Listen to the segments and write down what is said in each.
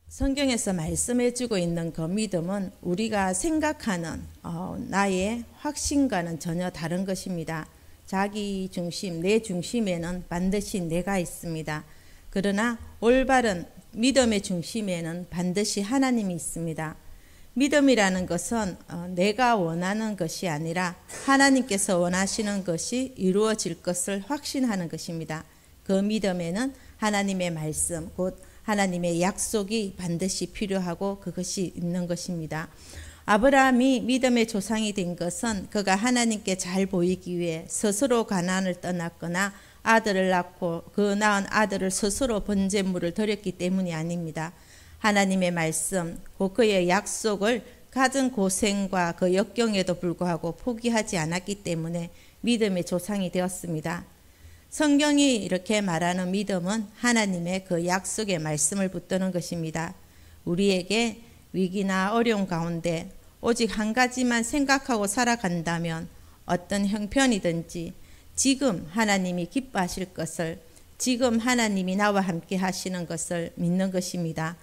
성경에서 말씀해주고 있는 그 믿음은 우리가 생각하는 나의 확신과는 전혀 다른 것입니다. 자기 중심, 내 중심에는 반드시 내가 있습니다. 그러나 올바른 믿음의 중심에는 반드시 하나님이 있습니다. 믿음이라는 것은 내가 원하는 것이 아니라 하나님께서 원하시는 것이 이루어질 것을 확신하는 것입니다. 그 믿음에는 하나님의 말씀, 곧 하나님의 약속이 반드시 필요하고 그것이 있는 것입니다. 아브라함이 믿음의 조상이 된 것은 그가 하나님께 잘 보이기 위해 스스로 가나안을 떠났거나 아들을 낳고 그 낳은 아들을 스스로 번제물을 드렸기 때문이 아닙니다. 하나님의 말씀, 그의 약속을 갖은 고생과 그 역경에도 불구하고 포기하지 않았기 때문에 믿음의 조상이 되었습니다. 성경이 이렇게 말하는 믿음은 하나님의 그 약속의 말씀을 붙드는 것입니다. 우리에게 위기나 어려움 가운데 오직 한 가지만 생각하고 살아간다면 어떤 형편이든지 지금 하나님이 기뻐하실 것을, 지금 하나님이 나와 함께 하시는 것을 믿는 것입니다.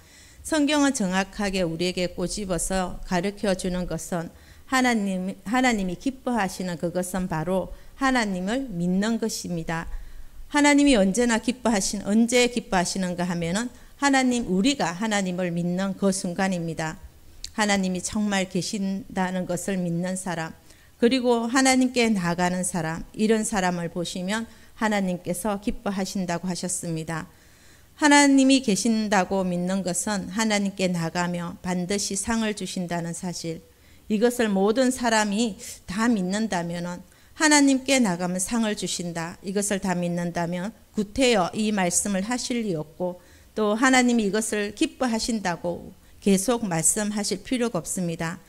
성경은 정확하게 우리에게 꼬집어서 가르쳐 주는 것은 하나님이 기뻐하시는 그것은 바로 하나님을 믿는 것입니다. 하나님이 언제 기뻐하시는가 하면은 우리가 하나님을 믿는 그 순간입니다. 하나님이 정말 계신다는 것을 믿는 사람, 그리고 하나님께 나아가는 사람, 이런 사람을 보시면 하나님께서 기뻐하신다고 하셨습니다. 하나님이 계신다고 믿는 것은 하나님께 나가며 반드시 상을 주신다는 사실, 이것을 모든 사람이 다 믿는다면, 하나님께 나가면 상을 주신다, 이것을 다 믿는다면 구태여 이 말씀을 하실 리 없고, 또 하나님이 이것을 기뻐하신다고 계속 말씀하실 필요가 없습니다.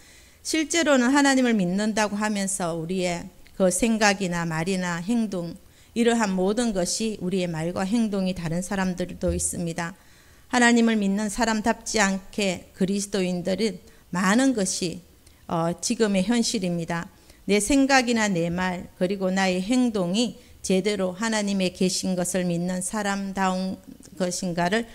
실제로는 하나님을 믿는다고 하면서 우리의 그 생각이나 말이나 행동, 이러한 모든 것이 우리의 말과 행동이 다른 사람들도 있습니다. 하나님을 믿는 사람답지 않게 그리스도인들은 많은 것이 지금의 현실입니다. 내 생각이나 내 말, 그리고 나의 행동이 제대로 하나님의 계신 것을 믿는 사람다운 것인가를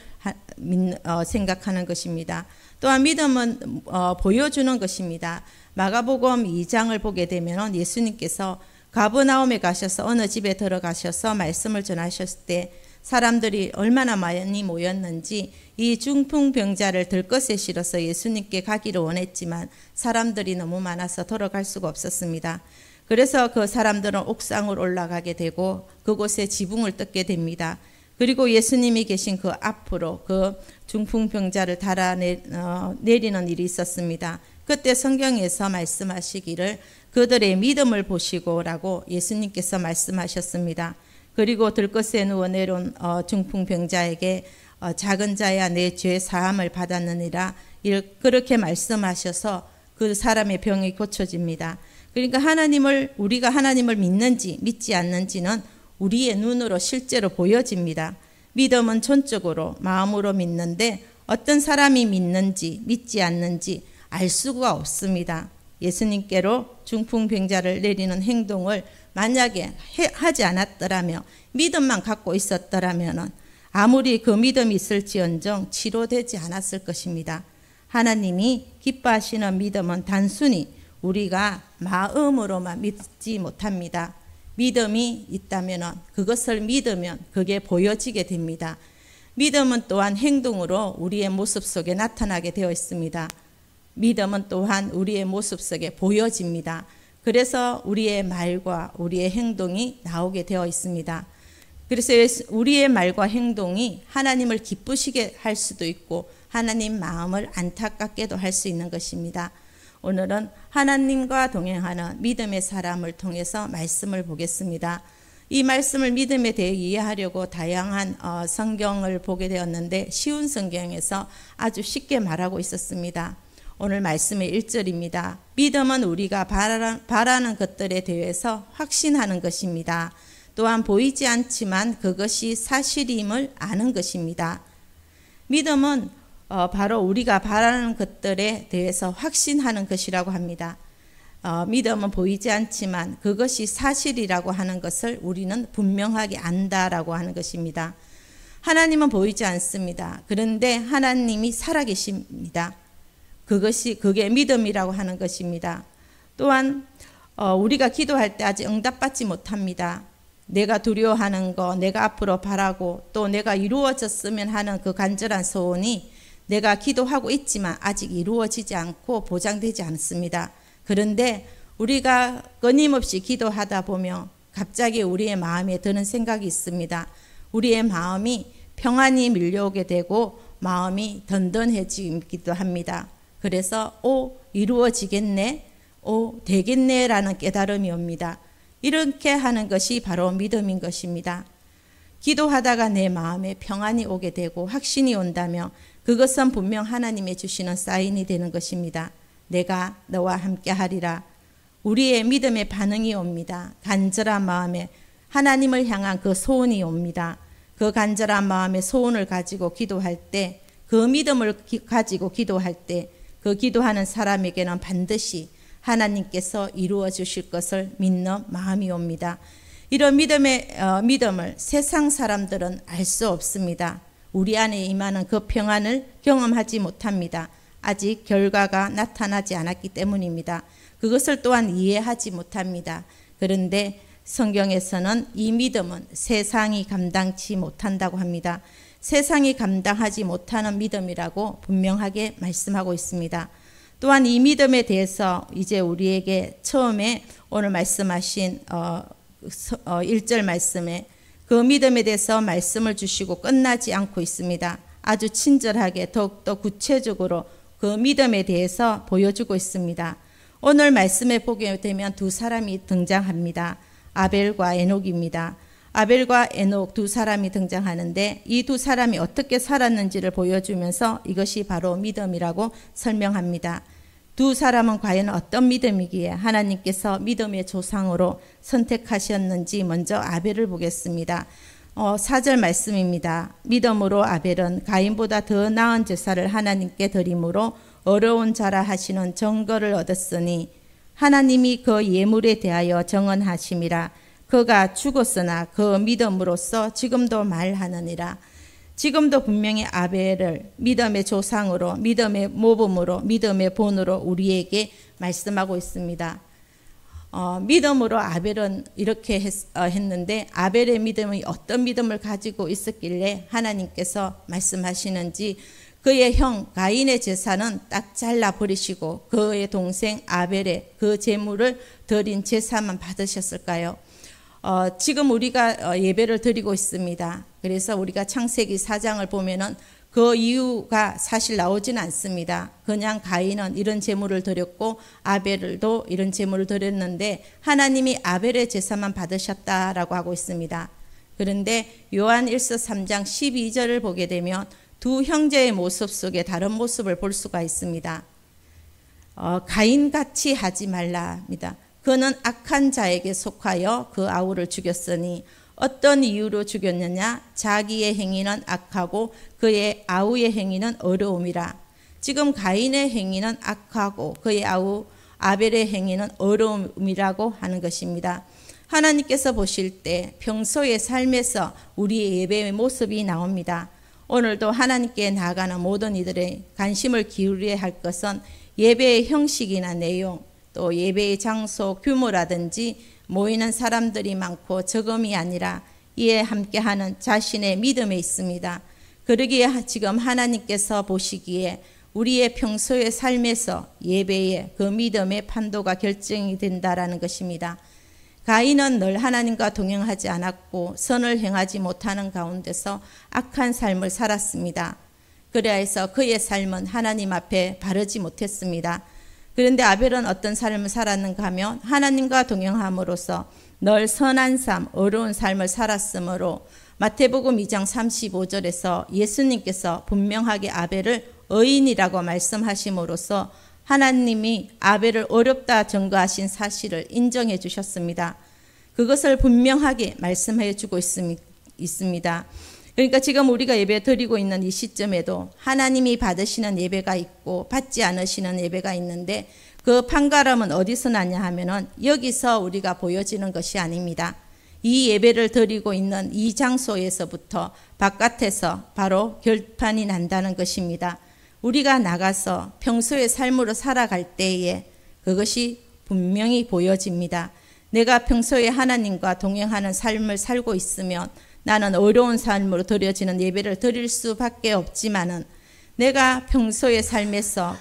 생각하는 것입니다. 또한 믿음은 보여주는 것입니다. 마가복음 2장을 보게 되면 예수님께서 가버나움에 가셔서 어느 집에 들어가셔서 말씀을 전하셨을 때 사람들이 얼마나 많이 모였는지, 이 중풍병자를 들것에 실어서 예수님께 가기를 원했지만 사람들이 너무 많아서 돌아갈 수가 없었습니다. 그래서 그 사람들은 옥상으로 올라가게 되고 그곳에 지붕을 뜯게 됩니다. 그리고 예수님이 계신 그 앞으로 그 중풍병자를 달아내리는 일이 있었습니다. 그때 성경에서 말씀하시기를 그들의 믿음을 보시고라고 예수님께서 말씀하셨습니다. 그리고 들것에 누워 내려온 중풍병자에게 작은 자야 내 죄 사함을 받았느니라, 그렇게 말씀하셔서 그 사람의 병이 고쳐집니다. 그러니까 우리가 하나님을 믿는지 믿지 않는지는 우리의 눈으로 실제로 보여집니다. 믿음은 전적으로 마음으로 믿는데 어떤 사람이 믿는지 믿지 않는지 알 수가 없습니다. 예수님께로 중풍병자를 내리는 행동을 만약에 하지 않았더라면, 믿음만 갖고 있었더라면 아무리 그 믿음이 있을지언정 치료되지 않았을 것입니다. 하나님이 기뻐하시는 믿음은 단순히 우리가 마음으로만 믿지 못합니다. 믿음이 있다면, 그것을 믿으면 그게 보여지게 됩니다. 믿음은 또한 행동으로 우리의 모습 속에 나타나게 되어 있습니다. 믿음은 또한 우리의 모습 속에 보여집니다. 그래서 우리의 말과 우리의 행동이 나오게 되어 있습니다. 그래서 우리의 말과 행동이 하나님을 기쁘시게 할 수도 있고 하나님 마음을 안타깝게도 할 수 있는 것입니다. 오늘은 하나님과 동행하는 믿음의 사람을 통해서 말씀을 보겠습니다. 이 말씀을 믿음에 대해 이해하려고 다양한 성경을 보게 되었는데 쉬운 성경에서 아주 쉽게 말하고 있었습니다. 오늘 말씀의 1절입니다. 믿음은 우리가 바라는 것들에 대해서 확신하는 것입니다. 또한 보이지 않지만 그것이 사실임을 아는 것입니다. 믿음은 바로 우리가 바라는 것들에 대해서 확신하는 것이라고 합니다. 믿음은 보이지 않지만 그것이 사실이라고 하는 것을 우리는 분명하게 안다라고 하는 것입니다. 하나님은 보이지 않습니다. 그런데 하나님이 살아계십니다. 그게 믿음이라고 하는 것입니다. 또한 우리가 기도할 때 아직 응답받지 못합니다. 내가 두려워하는 거, 내가 앞으로 바라고 또 내가 이루어졌으면 하는 그 간절한 소원이 내가 기도하고 있지만 아직 이루어지지 않고 보장되지 않습니다. 그런데 우리가 끊임없이 기도하다 보면 갑자기 우리의 마음에 드는 생각이 있습니다. 우리의 마음이 평안이 밀려오게 되고 마음이 든든해지기도 합니다. 그래서 이루어지겠네, 되겠네 라는 깨달음이 옵니다. 이렇게 하는 것이 바로 믿음인 것입니다. 기도하다가 내 마음에 평안이 오게 되고 확신이 온다면 그것은 분명 하나님의 주시는 사인이 되는 것입니다. 내가 너와 함께 하리라. 우리의 믿음의 반응이 옵니다. 간절한 마음에 하나님을 향한 그 소원이 옵니다. 그 간절한 마음의 소원을 가지고 기도할 때, 그 믿음을 가지고 기도할 때 그 기도하는 사람에게는 반드시 하나님께서 이루어 주실 것을 믿는 마음이 옵니다. 이런 믿음을 세상 사람들은 알 수 없습니다. 우리 안에 임하는 그 평안을 경험하지 못합니다. 아직 결과가 나타나지 않았기 때문입니다. 그것을 또한 이해하지 못합니다. 그런데 성경에서는 이 믿음은 세상이 감당치 못한다고 합니다. 세상이 감당하지 못하는 믿음이라고 분명하게 말씀하고 있습니다. 또한 이 믿음에 대해서 이제 우리에게 처음에 오늘 말씀하신 1절 말씀에 그 믿음에 대해서 말씀을 주시고 끝나지 않고 있습니다. 아주 친절하게 더욱더 구체적으로 그 믿음에 대해서 보여주고 있습니다. 오늘 말씀에 보게 되면 두 사람이 등장합니다. 아벨과 에녹입니다. 아벨과 에녹 두 사람이 등장하는데 이 두 사람이 어떻게 살았는지를 보여주면서 이것이 바로 믿음이라고 설명합니다. 두 사람은 과연 어떤 믿음이기에 하나님께서 믿음의 조상으로 선택하셨는지 먼저 아벨을 보겠습니다. 4절 말씀입니다. 믿음으로 아벨은 가인보다 더 나은 제사를 하나님께 드림으로 어려운 자라 하시는 증거를 얻었으니 하나님이 그 예물에 대하여 정언하심이라. 그가 죽었으나 그 믿음으로써 지금도 말하느니라. 지금도 분명히 아벨을 믿음의 조상으로, 믿음의 모범으로, 믿음의 본으로 우리에게 말씀하고 있습니다. 믿음으로 아벨은 이렇게 했는데 아벨의 믿음이 어떤 믿음을 가지고 있었길래 하나님께서 말씀하시는지 그의 형 가인의 제사는 딱 잘라버리시고 그의 동생 아벨의 그 제물을 드린 제사만 받으셨을까요? 지금 우리가 예배를 드리고 있습니다. 그래서 우리가 창세기 4장을 보면은 그 이유가 사실 나오지는 않습니다. 그냥 가인은 이런 제물을 드렸고 아벨도 이런 제물을 드렸는데 하나님이 아벨의 제사만 받으셨다라고 하고 있습니다. 그런데 요한 1서 3장 12절을 보게 되면 두 형제의 모습 속에 다른 모습을 볼 수가 있습니다. 가인같이 하지 말라입니다. 그는 악한 자에게 속하여 그 아우를 죽였으니 어떤 이유로 죽였느냐? 자기의 행위는 악하고 그의 아우의 행위는 어려움이라. 지금 가인의 행위는 악하고 그의 아우 아벨의 행위는 어려움이라고 하는 것입니다. 하나님께서 보실 때 평소의 삶에서 우리의 예배의 모습이 나옵니다. 오늘도 하나님께 나아가는 모든 이들의 관심을 기울여야 할 것은 예배의 형식이나 내용, 또 예배의 장소, 규모라든지 모이는 사람들이 많고 적음이 아니라 이에 함께하는 자신의 믿음에 있습니다. 그러기에 지금 하나님께서 보시기에 우리의 평소의 삶에서 예배의 그 믿음의 판도가 결정이 된다라는 것입니다. 가인은 늘 하나님과 동행하지 않았고 선을 행하지 못하는 가운데서 악한 삶을 살았습니다. 그래서 그의 삶은 하나님 앞에 바르지 못했습니다. 그런데 아벨은 어떤 삶을 살았는가 하면 하나님과 동행함으로써 늘 선한 삶, 어려운 삶을 살았으므로 마태복음 2장 35절에서 예수님께서 분명하게 아벨을 의인이라고 말씀하심으로써 하나님이 아벨을 어렵다 증거하신 사실을 인정해 주셨습니다. 그것을 분명하게 말씀해 주고 있습니다. 그러니까 지금 우리가 예배 드리고 있는 이 시점에도 하나님이 받으시는 예배가 있고 받지 않으시는 예배가 있는데 그 판가름은 어디서 나냐 하면은 여기서 우리가 보여지는 것이 아닙니다. 이 예배를 드리고 있는 이 장소에서부터 바깥에서 바로 결판이 난다는 것입니다. 우리가 나가서 평소의 삶으로 살아갈 때에 그것이 분명히 보여집니다. 내가 평소에 하나님과 동행하는 삶을 살고 있으면 나는 어려운 삶으로 드려지는 예배를 드릴 수밖에 없지만은 내가 평소의 삶에서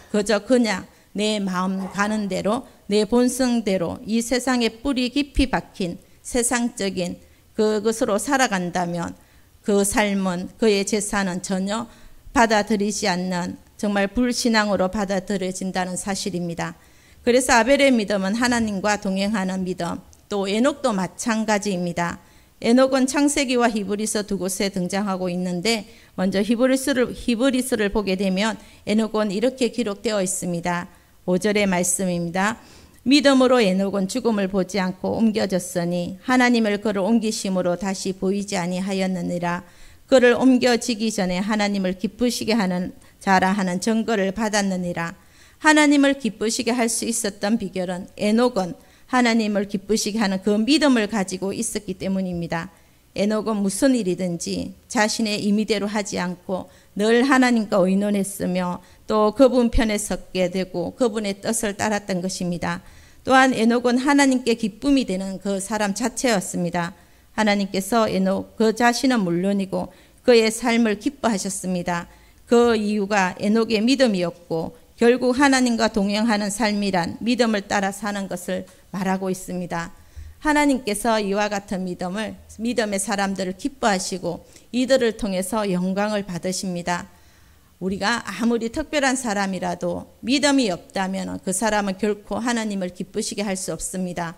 그냥 내 마음 가는 대로 내 본성대로 이 세상에 뿌리 깊이 박힌 세상적인 그것으로 살아간다면 그 삶은 그의 제사는 전혀 받아들이지 않는 정말 불신앙으로 받아들여진다는 사실입니다. 그래서 아벨의 믿음은 하나님과 동행하는 믿음, 또 에녹도 마찬가지입니다. 에녹은 창세기와 히브리서 두 곳에 등장하고 있는데 먼저 히브리서를 보게 되면 에녹은 이렇게 기록되어 있습니다. 5절의 말씀입니다. 믿음으로 에녹은 죽음을 보지 않고 옮겨졌으니 하나님을 그를 옮기심으로 다시 보이지 아니하였느니라. 그를 옮겨지기 전에 하나님을 기쁘시게 하는 자라 하는 증거를 받았느니라. 하나님을 기쁘시게 할 수 있었던 비결은 에녹은 하나님을 기쁘시게 하는 그 믿음을 가지고 있었기 때문입니다. 에녹은 무슨 일이든지 자신의 임의대로 하지 않고 늘 하나님과 의논했으며 또 그분 편에 섰게 되고 그분의 뜻을 따랐던 것입니다. 또한 에녹은 하나님께 기쁨이 되는 그 사람 자체였습니다. 하나님께서 에녹 그 자신은 물론이고 그의 삶을 기뻐하셨습니다. 그 이유가 에녹의 믿음이었고 결국 하나님과 동행하는 삶이란 믿음을 따라 사는 것을 말하고 있습니다. 하나님께서 이와 같은 믿음의 사람들을 기뻐하시고 이들을 통해서 영광을 받으십니다. 우리가 아무리 특별한 사람이라도 믿음이 없다면 그 사람은 결코 하나님을 기쁘시게 할 수 없습니다.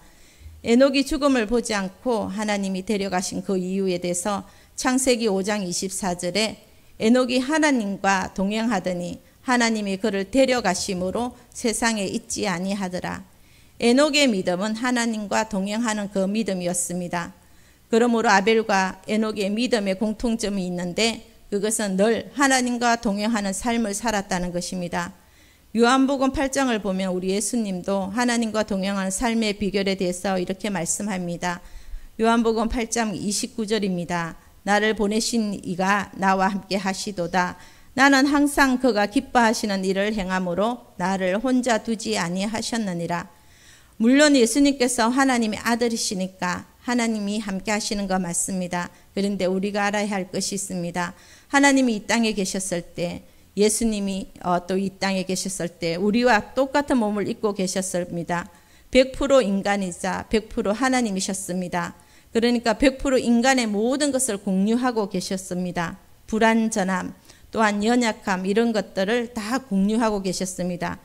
에녹이 죽음을 보지 않고 하나님이 데려가신 그 이유에 대해서 창세기 5장 24절에 에녹이 하나님과 동행하더니 하나님이 그를 데려가심으로 세상에 있지 아니하더라. 에녹의 믿음은 하나님과 동행하는 그 믿음이었습니다. 그러므로 아벨과 에녹의 믿음의 공통점이 있는데 그것은 늘 하나님과 동행하는 삶을 살았다는 것입니다. 요한복음 8장을 보면 우리 예수님도 하나님과 동행하는 삶의 비결에 대해서 이렇게 말씀합니다. 요한복음 8장 29절입니다. 나를 보내신 이가 나와 함께 하시도다. 나는 항상 그가 기뻐하시는 일을 행함으로 나를 혼자 두지 아니하셨느니라. 물론 예수님께서 하나님의 아들이시니까 하나님이 함께 하시는 거 맞습니다. 그런데 우리가 알아야 할 것이 있습니다. 하나님이 이 땅에 계셨을 때 예수님이 또 이 땅에 계셨을 때 우리와 똑같은 몸을 입고 계셨습니다. 100% 인간이자 100% 하나님이셨습니다. 그러니까 100% 인간의 모든 것을 공유하고 계셨습니다. 불완전함, 또한 연약함 이런 것들을 다 공유하고 계셨습니다.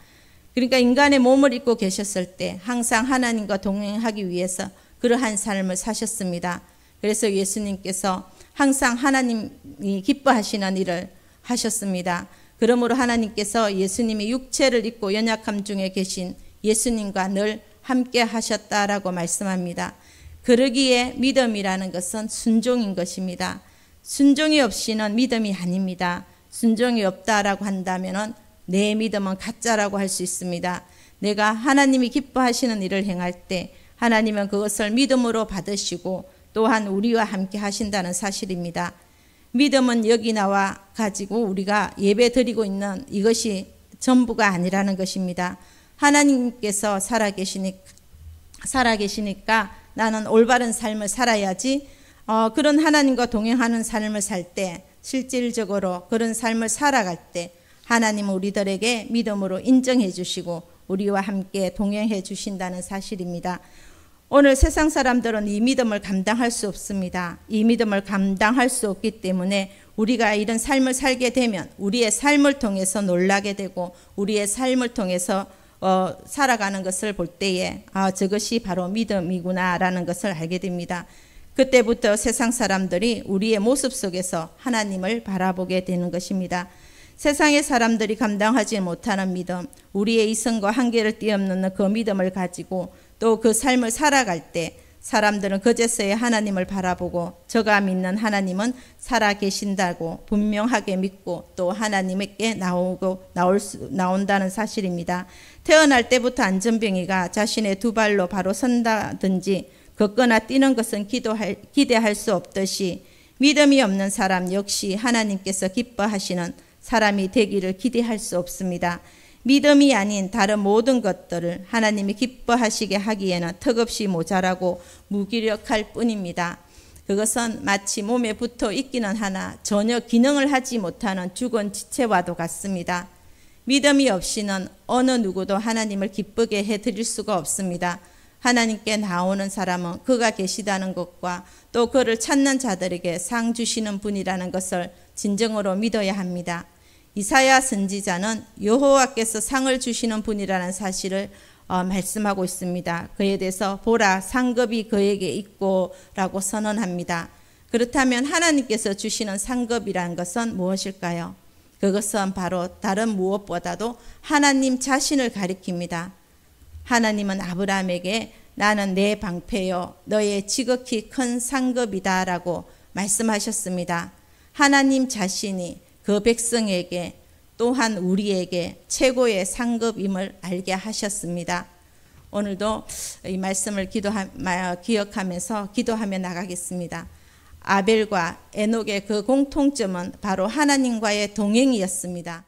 그러니까 인간의 몸을 입고 계셨을 때 항상 하나님과 동행하기 위해서 그러한 삶을 사셨습니다. 그래서 예수님께서 항상 하나님이 기뻐하시는 일을 하셨습니다. 그러므로 하나님께서 예수님이 육체를 입고 연약함 중에 계신 예수님과 늘 함께 하셨다라고 말씀합니다. 그러기에 믿음이라는 것은 순종인 것입니다. 순종이 없이는 믿음이 아닙니다. 순종이 없다라고 한다면 내 믿음은 가짜라고 할 수 있습니다. 내가 하나님이 기뻐하시는 일을 행할 때 하나님은 그것을 믿음으로 받으시고 또한 우리와 함께 하신다는 사실입니다. 믿음은 여기 나와 가지고 우리가 예배 드리고 있는 이것이 전부가 아니라는 것입니다. 하나님께서 살아계시니까 나는 올바른 삶을 살아야지. 그런 하나님과 동행하는 삶을 살 때 실질적으로 그런 삶을 살아갈 때 하나님은 우리들에게 믿음으로 인정해 주시고 우리와 함께 동행해 주신다는 사실입니다. 오늘 세상 사람들은 이 믿음을 감당할 수 없습니다. 이 믿음을 감당할 수 없기 때문에 우리가 이런 삶을 살게 되면 우리의 삶을 통해서 놀라게 되고 우리의 삶을 통해서 살아가는 것을 볼 때에 저것이 바로 믿음이구나라는 것을 알게 됩니다. 그때부터 세상 사람들이 우리의 모습 속에서 하나님을 바라보게 되는 것입니다. 세상의 사람들이 감당하지 못하는 믿음, 우리의 이성과 한계를 뛰어넘는 그 믿음을 가지고 또 그 삶을 살아갈 때 사람들은 그제서야 하나님을 바라보고 저가 믿는 하나님은 살아계신다고 분명하게 믿고 또 하나님께 나온다는 사실입니다. 태어날 때부터 안전병이가 자신의 두 발로 바로 선다든지 걷거나 뛰는 것은 기대할 수 없듯이 믿음이 없는 사람 역시 하나님께서 기뻐하시는 사람이 되기를 기대할 수 없습니다. 믿음이 아닌 다른 모든 것들을 하나님이 기뻐하시게 하기에는 턱없이 모자라고 무기력할 뿐입니다. 그것은 마치 몸에 붙어 있기는 하나 전혀 기능을 하지 못하는 죽은 지체와도 같습니다. 믿음이 없이는 어느 누구도 하나님을 기쁘게 해드릴 수가 없습니다. 하나님께 나오는 사람은 그가 계시다는 것과 또 그를 찾는 자들에게 상 주시는 분이라는 것을 진정으로 믿어야 합니다. 이사야 선지자는 여호와께서 상을 주시는 분이라는 사실을 말씀하고 있습니다. 그에 대해서 보라 상급이 그에게 있고 라고 선언합니다. 그렇다면 하나님께서 주시는 상급이라는 것은 무엇일까요? 그것은 바로 다른 무엇보다도 하나님 자신을 가리킵니다. 하나님은 아브라함에게 나는 내 방패요 너의 지극히 큰 상급이다 라고 말씀하셨습니다. 하나님 자신이 그 백성에게 또한 우리에게 최고의 상급임을 알게 하셨습니다. 오늘도 이 말씀을 기억하면서 기도하며 나가겠습니다. 아벨과 에녹의 그 공통점은 바로 하나님과의 동행이었습니다.